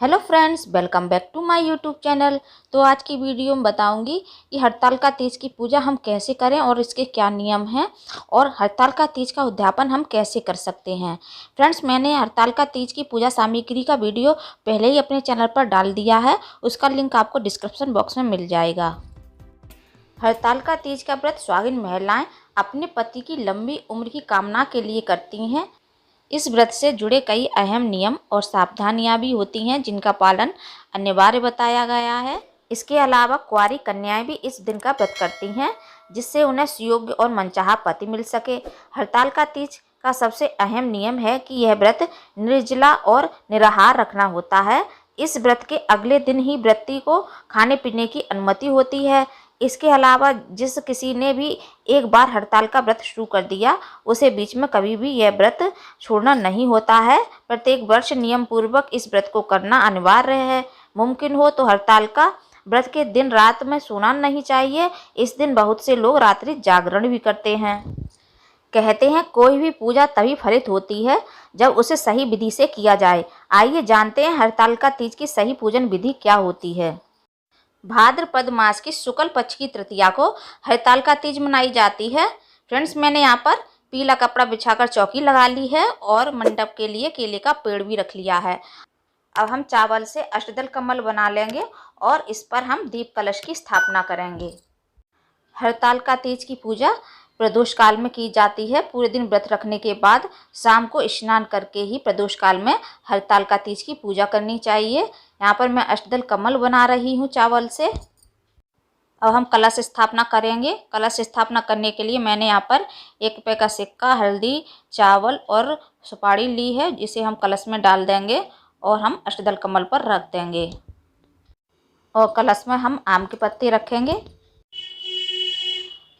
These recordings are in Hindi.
Hello friends, welcome back to my YouTube channel. तो आज की वीडियो में बताऊंगी कि हरतालिका तीज की पूजा हम कैसे करें और इसके क्या नियम हैं और हरतालिका तीज का उद्यापन हम कैसे कर सकते हैं। फ्रेंड्स, मैंने हरतालिका तीज की पूजा सामग्री का वीडियो पहले ही अपने चैनल पर डाल दिया है, उसका लिंक आपको डिस्क्रिप्शन बॉक्स में मिल जाएगा। हरतालिका तीज का व्रत सुहागिन महिलाएं अपने पति की लंबी उम्र की कामना के लिए करती हैं। इस व्रत से जुड़े कई अहम नियम और सावधानियां भी होती हैं जिनका पालन अनिवार्य बताया गया है। इसके अलावा कुंवारी कन्याएं भी इस दिन का व्रत करती हैं जिससे उन्हें सुयोग्य और मनचाहा पति मिल सके। हरतालिका तीज का सबसे अहम नियम है कि यह व्रत निर्जला और निराहार रखना होता है। इस व्रत के अगले दिन ही व्रती को खाने पीने की अनुमति होती है। इसके अलावा जिस किसी ने भी एक बार हड़ताल का व्रत शुरू कर दिया उसे बीच में कभी भी यह व्रत छोड़ना नहीं होता है। प्रत्येक वर्ष नियम पूर्वक इस व्रत को करना अनिवार्य है। मुमकिन हो तो हड़ताल का व्रत के दिन रात में सोना नहीं चाहिए। इस दिन बहुत से लोग रात्रि जागरण भी करते हैं। कहते हैं कोई भी पूजा तभी फलित होती है जब उसे सही विधि से किया जाए। आइए जानते हैं हरतालिका तीज की सही पूजन विधि क्या होती है। भाद्रपद मास की शुक्ल पक्ष की तृतीया को हरतालिका तीज मनाई जाती है। फ्रेंड्स, मैंने यहाँ पर पीला कपड़ा बिछाकर चौकी लगा ली है और मंडप के लिए केले का पेड़ भी रख लिया है। अब हम चावल से अष्टदल कमल बना लेंगे और इस पर हम दीप कलश की स्थापना करेंगे। हरतालिका तीज की पूजा प्रदोष काल में की जाती है। पूरे दिन व्रत रखने के बाद शाम को स्नान करके ही प्रदोष काल में हरतालिका तीज की पूजा करनी चाहिए। यहाँ पर मैं अष्टदल कमल बना रही हूँ चावल से। अब हम कलश स्थापना करेंगे। कलश स्थापना करने के लिए मैंने यहाँ पर 1 रुपये का सिक्का, हल्दी, चावल और सुपारी ली है जिसे हम कलश में डाल देंगे और हम अष्टदल कमल पर रख देंगे। और कलश में हम आम के पत्ते रखेंगे।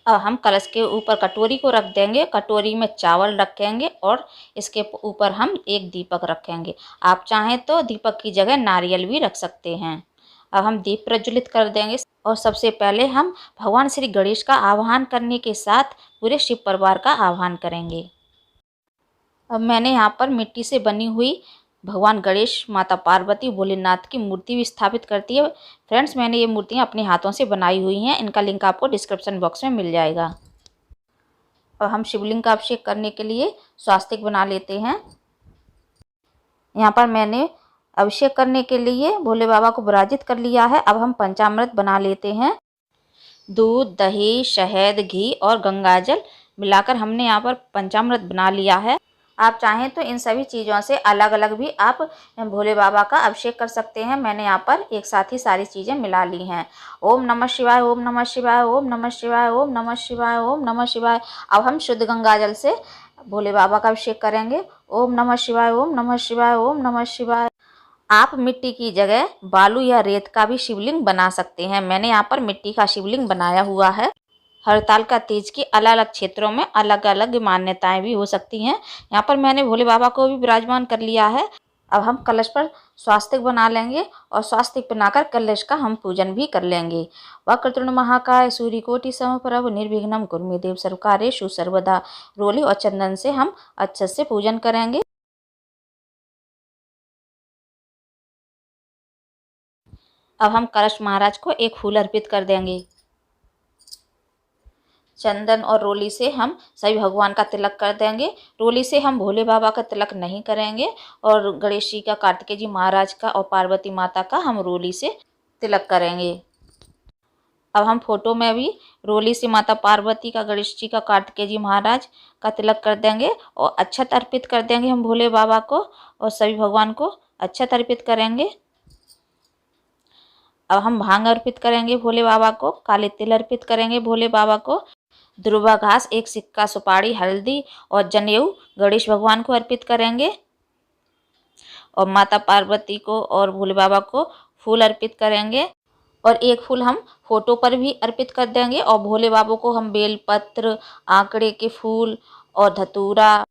अब हम कलश के ऊपर कटोरी को रख देंगे। कटोरी में चावल रखेंगे और इसके ऊपर हम एक दीपक रखेंगे। आप चाहें तो दीपक की जगह नारियल भी रख सकते हैं। अब हम दीप प्रज्वलित कर देंगे और सबसे पहले हम भगवान श्री गणेश का आह्वान करने के साथ पूरे शिव परिवार का आह्वान करेंगे। अब मैंने यहाँ पर मिट्टी से बनी हुई भगवान गणेश, माता पार्वती, भोलेनाथ की मूर्ति भी स्थापित करती है। फ्रेंड्स, मैंने ये मूर्तियाँ अपने हाथों से बनाई हुई हैं। इनका लिंक आपको डिस्क्रिप्शन बॉक्स में मिल जाएगा। और हम शिवलिंग का अभिषेक करने के लिए स्वास्तिक बना लेते हैं। यहाँ पर मैंने अभिषेक करने के लिए भोले बाबा को विराजित कर लिया है। अब हम पंचामृत बना लेते हैं। दूध, दही, शहद, घी और गंगाजल मिलाकर हमने यहाँ पर पंचामृत बना लिया है। आप चाहें तो इन सभी चीज़ों से अलग अलग भी आप भोले बाबा का अभिषेक कर सकते हैं। मैंने यहाँ पर एक साथ ही सारी चीज़ें मिला ली हैं। ओम नमः शिवाय, ओम नमः शिवाय, ओम नमः शिवाय, ओम नमः शिवाय, ओम नमः शिवाय। अब हम शुद्ध गंगाजल से भोले बाबा का अभिषेक करेंगे। ओम नमः शिवाय, ओम नमः शिवाय, ओम नमः शिवाय। आप मिट्टी की जगह बालू या रेत का भी शिवलिंग बना सकते हैं। मैंने यहाँ पर मिट्टी का शिवलिंग बनाया हुआ है। हरतालिका तीज की अलग अलग क्षेत्रों में अलग अलग मान्यताएं भी हो सकती हैं। यहाँ पर मैंने भोले बाबा को भी विराजमान कर लिया है। अब हम कलश पर स्वास्तिक बना लेंगे और स्वास्तिक बनाकर कलश का हम पूजन भी कर लेंगे। वक्रतुंड महाकाय, सूर्यकोटि समप्रभ, निर्विघ्नं कुरु मे देव, सर्वकार्येषु सर्वदा। रोली और चंदन से हम अच्छे से पूजन करेंगे। अब हम कलश महाराज को एक फूल अर्पित कर देंगे। चंदन और रोली से हम सभी भगवान का तिलक कर देंगे। रोली से हम भोले बाबा का तिलक नहीं करेंगे और गणेश जी का, कार्तिकेय जी महाराज का और पार्वती माता का हम रोली से तिलक करेंगे। अब हम फोटो में भी रोली से माता पार्वती का, गणेश जी का, कार्तिकेय जी महाराज का तिलक कर देंगे और अक्षत अर्पित कर देंगे हम भोले बाबा को और सभी भगवान को अक्षत अर्पित करेंगे। अब हम भांग अर्पित करेंगे भोले बाबा को, काले तिल अर्पित करेंगे भोले बाबा को, दुर्वा घास, एक सिक्का, सुपारी, हल्दी और जनेऊ गणेश भगवान को अर्पित करेंगे और माता पार्वती को और भोले बाबा को फूल अर्पित करेंगे और एक फूल हम फोटो पर भी अर्पित कर देंगे और भोले बाबा को हम बेलपत्र, आंकड़े के फूल और धतूरा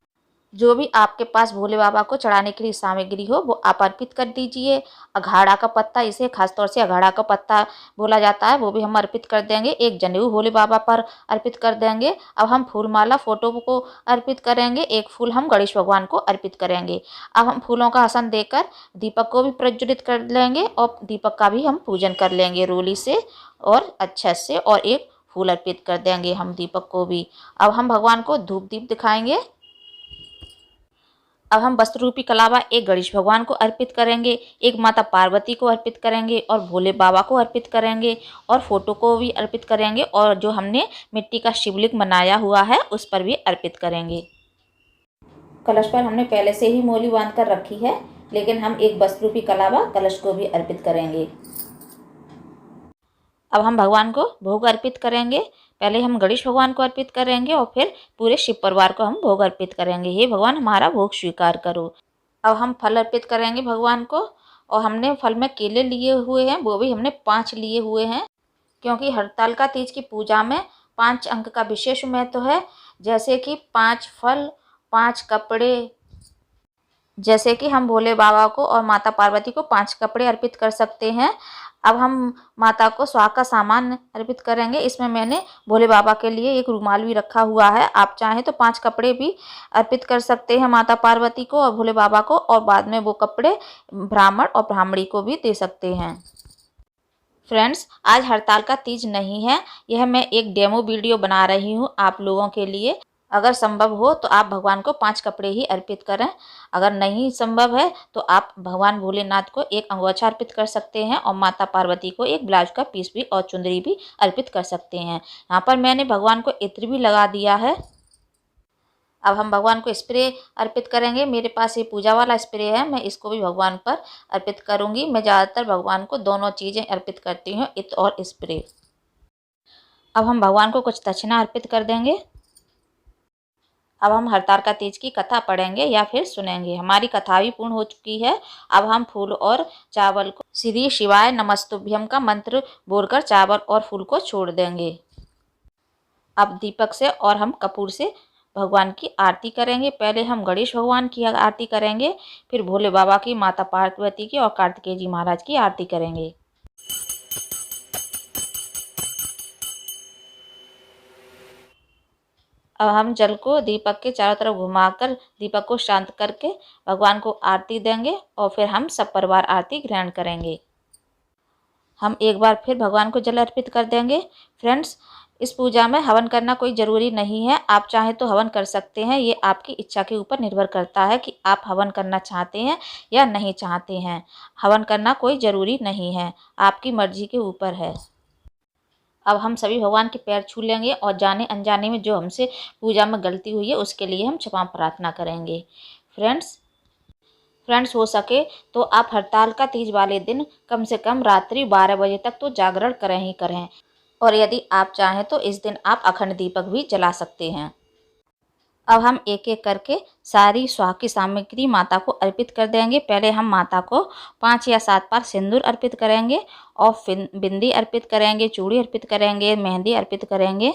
जो भी आपके पास भोले बाबा को चढ़ाने के लिए सामग्री हो वो आप अर्पित कर दीजिए। अघाड़ा का पत्ता, इसे खासतौर से अघाड़ा का पत्ता बोला जाता है, वो भी हम अर्पित कर देंगे। एक जनेऊ भोले बाबा पर अर्पित कर देंगे। अब हम फूल माला फोटो को अर्पित करेंगे। एक फूल हम गणेश भगवान को अर्पित करेंगे। अब हम फूलों का आसन देकर दीपक को भी प्रज्वलित कर लेंगे और दीपक का भी हम पूजन कर लेंगे रोली से और अच्छे से, और एक फूल अर्पित कर देंगे हम दीपक को भी। अब हम भगवान को धूप दीप दिखाएंगे। अब हम वस्त्र रूपी कलावा एक गणेश भगवान को अर्पित करेंगे, एक माता पार्वती को अर्पित करेंगे और भोले बाबा को अर्पित करेंगे और फोटो को भी अर्पित करेंगे, और जो हमने मिट्टी का शिवलिंग बनाया हुआ है उस पर भी अर्पित करेंगे। कलश पर हमने पहले से ही मोली बांध कर रखी है, लेकिन हम एक वस्त्र रूपी कलावा कलश को भी अर्पित करेंगे। अब हम भगवान को भोग अर्पित करेंगे। पहले हम गणेश भगवान को अर्पित करेंगे और फिर पूरे शिव परिवार को हम भोग अर्पित करेंगे। हे भगवान, हमारा भोग स्वीकार करो। अब हम फल अर्पित करेंगे भगवान को, और हमने फल में केले लिए हुए हैं, वो भी हमने 5 लिए हुए हैं, क्योंकि हरतालिका तीज की पूजा में 5 अंक का विशेष महत्व है। जैसे कि 5 फल, 5 कपड़े, जैसे कि हम भोले बाबा को और माता पार्वती को 5 कपड़े अर्पित कर सकते हैं। अब हम माता को सुहाग का सामान अर्पित करेंगे। इसमें मैंने भोले बाबा के लिए एक रुमाल भी रखा हुआ है। आप चाहें तो 5 कपड़े भी अर्पित कर सकते हैं माता पार्वती को और भोले बाबा को, और बाद में वो कपड़े ब्राह्मण और ब्राह्मणी को भी दे सकते हैं। फ्रेंड्स, आज हरतालिका तीज नहीं है, यह मैं एक डेमो वीडियो बना रही हूँ आप लोगों के लिए। अगर संभव हो तो आप भगवान को 5 कपड़े ही अर्पित करें। अगर नहीं संभव है तो आप भगवान भोलेनाथ को एक अंगोछा अर्पित कर सकते हैं और माता पार्वती को एक ब्लाउज का पीस भी और चुंदरी भी अर्पित कर सकते हैं। यहाँ पर मैंने भगवान को इत्र भी लगा दिया है। अब हम भगवान को स्प्रे अर्पित करेंगे। मेरे पास ये पूजा वाला स्प्रे है, मैं इसको भी भगवान पर अर्पित करूँगी। मैं ज़्यादातर भगवान को दोनों चीज़ें अर्पित करती हूँ, इत्र और स्प्रे। अब हम भगवान को कुछ दक्षिणा अर्पित कर देंगे। अब हम हरतालिका तीज की कथा पढ़ेंगे या फिर सुनेंगे। हमारी कथा भी पूर्ण हो चुकी है। अब हम फूल और चावल को श्री शिवाय नमस्तुभ्यम का मंत्र बोलकर चावल और फूल को छोड़ देंगे। अब दीपक से और हम कपूर से भगवान की आरती करेंगे। पहले हम गणेश भगवान की आरती करेंगे, फिर भोले बाबा की, माता पार्वती की और कार्तिकेय जी महाराज की आरती करेंगे। अब हम जल को दीपक के चारों तरफ घुमाकर दीपक को शांत करके भगवान को आरती देंगे और फिर हम सब परिवार आरती ग्रहण करेंगे। हम एक बार फिर भगवान को जल अर्पित कर देंगे। फ्रेंड्स, इस पूजा में हवन करना कोई ज़रूरी नहीं है, आप चाहें तो हवन कर सकते हैं। ये आपकी इच्छा के ऊपर निर्भर करता है कि आप हवन करना चाहते हैं या नहीं चाहते हैं। हवन करना कोई ज़रूरी नहीं है, आपकी मर्जी के ऊपर है। अब हम सभी भगवान के पैर छू लेंगे और जाने अनजाने में जो हमसे पूजा में गलती हुई है उसके लिए हम क्षमा प्रार्थना करेंगे। फ्रेंड्स, हो सके तो आप हरतालिका तीज वाले दिन कम से कम रात्रि 12 बजे तक तो जागरण करें ही करें, और यदि आप चाहें तो इस दिन आप अखंड दीपक भी जला सकते हैं। अब हम एक एक करके सारी सुहाग की सामग्री माता को अर्पित कर देंगे। पहले हम माता को 5 या 7 बार सिंदूर अर्पित करेंगे और फिर बिंदी अर्पित करेंगे, चूड़ी अर्पित करेंगे, मेहंदी अर्पित करेंगे,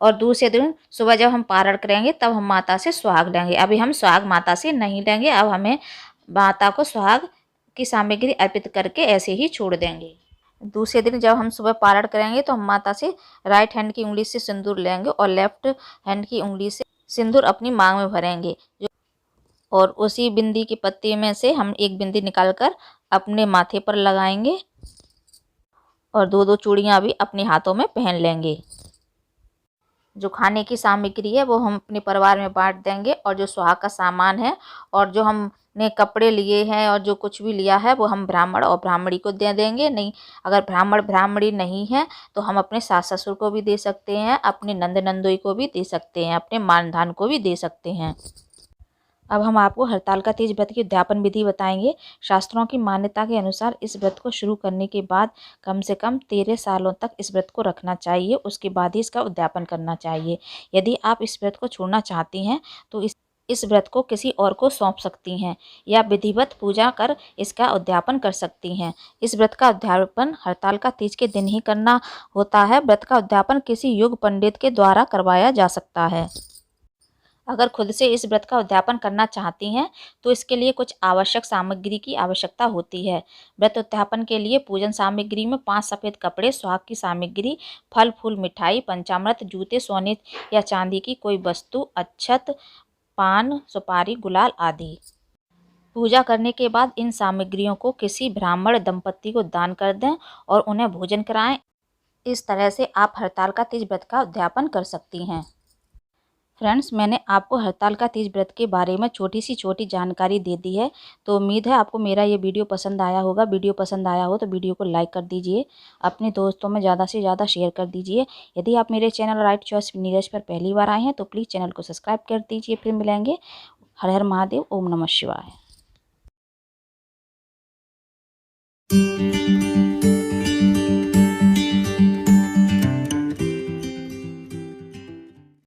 और दूसरे दिन सुबह जब हम पारण करेंगे तब हम माता से सुहाग लेंगे। अभी हम सुहाग माता से नहीं लेंगे, अब हमें माता को सुहाग की सामग्री अर्पित करके ऐसे ही छोड़ देंगे। दूसरे दिन जब हम सुबह पारण करेंगे तो हम माता से राइट हैंड की उंगली से सिंदूर लेंगे और लेफ्ट हैंड की उंगली से सिंदूर अपनी मांग में भरेंगे, और उसी बिंदी की पत्ती में से हम एक बिंदी निकालकर अपने माथे पर लगाएंगे और 2-2 चूड़ियाँ भी अपने हाथों में पहन लेंगे। जो खाने की सामग्री है वो हम अपने परिवार में बांट देंगे, और जो सुहाग का सामान है और जो हमने कपड़े लिए हैं और जो कुछ भी लिया है वो हम ब्राह्मण और ब्राह्मणी को दे देंगे। नहीं, अगर ब्राह्मण ब्राह्मणी नहीं है तो हम अपने सास ससुर को भी दे सकते हैं, अपने नंद नंदोई को भी दे सकते हैं, अपने मानधान को भी दे सकते हैं। अब हम आपको हरतालिका तीज व्रत की उद्यापन विधि बताएंगे। शास्त्रों की मान्यता के अनुसार इस व्रत को शुरू करने के बाद कम से कम 13 सालों तक इस व्रत को रखना चाहिए, उसके बाद ही इसका उद्यापन करना चाहिए। यदि आप इस व्रत को छोड़ना चाहती हैं तो इस व्रत को किसी और को सौंप सकती हैं या विधिवत पूजा कर इसका उद्यापन कर सकती हैं। इस व्रत का उद्यापन हरतालिका तीज के दिन ही करना होता है। व्रत का उद्यापन किसी योग्य पंडित के द्वारा करवाया जा सकता है। अगर खुद से इस व्रत का उद्यापन करना चाहती हैं तो इसके लिए कुछ आवश्यक सामग्री की आवश्यकता होती है। व्रत उद्यापन के लिए पूजन सामग्री में 5 सफ़ेद कपड़े, सुहाग की सामग्री, फल फूल, मिठाई, पंचामृत, जूते, सोने या चांदी की कोई वस्तु, अक्षत, पान, सुपारी, गुलाल आदि। पूजा करने के बाद इन सामग्रियों को किसी ब्राह्मण दंपति को दान कर दें और उन्हें भोजन कराएं। इस तरह से आप हरतालिका तीज व्रत का उद्यापन कर सकती हैं। फ्रेंड्स, मैंने आपको हरतालिका तीज व्रत के बारे में छोटी जानकारी दे दी है। तो उम्मीद है आपको मेरा ये वीडियो पसंद आया होगा। वीडियो पसंद आया हो तो वीडियो को लाइक कर दीजिए, अपने दोस्तों में ज़्यादा से ज़्यादा शेयर कर दीजिए। यदि आप मेरे चैनल राइट चॉइस नीरज पर पहली बार आए हैं तो प्लीज़ चैनल को सब्सक्राइब कर दीजिए। फिर मिलेंगे। हर हर महादेव, ओम नमः शिवाय।